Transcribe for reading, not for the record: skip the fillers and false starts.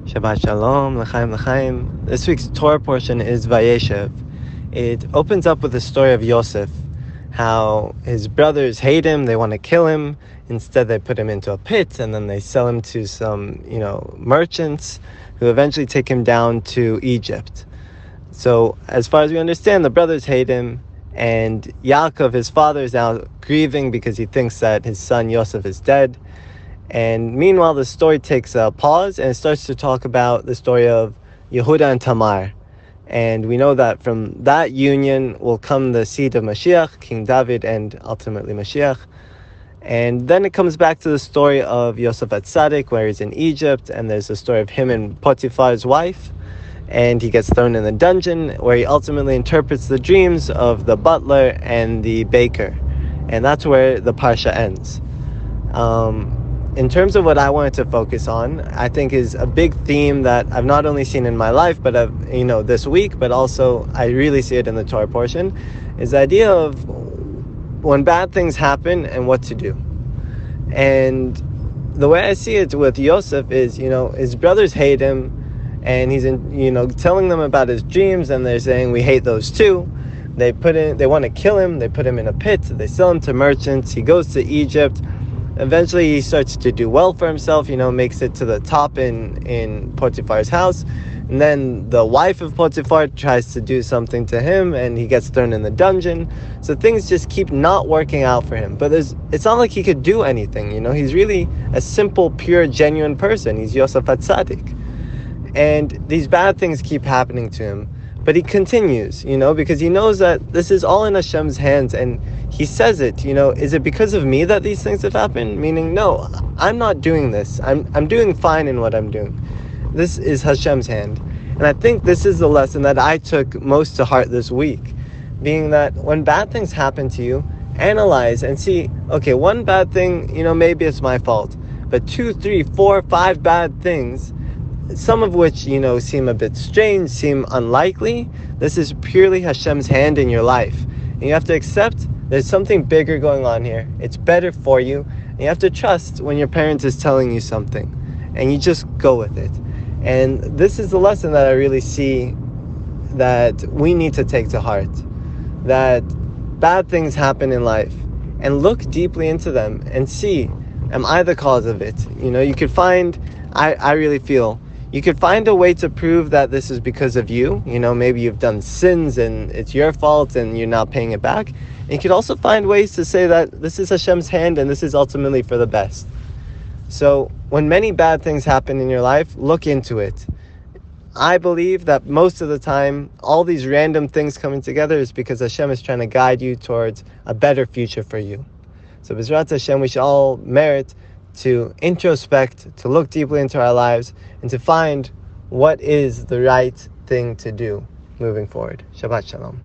Shabbat Shalom, L'chaim L'chaim. This week's Torah portion is Vayeishev. It opens up with the story of Yosef, how his brothers hate him, they want to kill him. Instead, they put him into a pit, and then they sell him to some, merchants who eventually take him down to Egypt. So, as far as we understand, the brothers hate him, and Yaakov, his father, is now grieving because he thinks that his son Yosef is dead. And meanwhile, the story takes a pause and it starts to talk about the story of Yehuda and Tamar. And we know that from that union will come the seed of Mashiach, King David, and ultimately Mashiach. And then it comes back to the story of Yosef HaTzadik, where he's in Egypt, and there's the story of him and Potiphar's wife. And he gets thrown in the dungeon, where he ultimately interprets the dreams of the butler and the baker. And that's where the parsha ends. In terms of what I wanted to focus on, I think is a big theme that I've not only seen in my life, but this week, but also I really see it in the Torah portion, is the idea of when bad things happen and what to do. And the way I see it with Yosef is, his brothers hate him, and he's telling them about his dreams, and they're saying we hate those too. They want to kill him. They put him in a pit. They sell him to merchants. He goes to Egypt. Eventually, he starts to do well for himself, makes it to the top in Potiphar's house. And then the wife of Potiphar tries to do something to him, and he gets thrown in the dungeon. So things just keep not working out for him. But it's not like he could do anything, He's really a simple, pure, genuine person. He's Yosef HaTzadik. And these bad things keep happening to him. But he continues, because he knows that this is all in Hashem's hands, and he says it, is it because of me that these things have happened? Meaning, no, I'm not doing this. I'm doing fine in what I'm doing. This is Hashem's hand. And I think this is the lesson that I took most to heart this week, being that when bad things happen to you, analyze and see, okay, one bad thing, maybe it's my fault, but 2, 3, 4, 5 bad things, some of which, seem a bit strange, seem unlikely. This is purely Hashem's hand in your life. And you have to accept there's something bigger going on here. It's better for you. And you have to trust when your parent is telling you something. And you just go with it. And this is the lesson that I really see that we need to take to heart. That bad things happen in life. And look deeply into them and see, am I the cause of it? You could find, I really feel, you could find a way to prove that this is because of you. Maybe you've done sins and it's your fault and you're not paying it back. And you could also find ways to say that this is Hashem's hand and this is ultimately for the best. So when many bad things happen in your life, look into it. I believe that most of the time, all these random things coming together is because Hashem is trying to guide you towards a better future for you. So B'ezrat Hashem, we should all merit to introspect, to look deeply into our lives, and to find what is the right thing to do moving forward. Shabbat Shalom.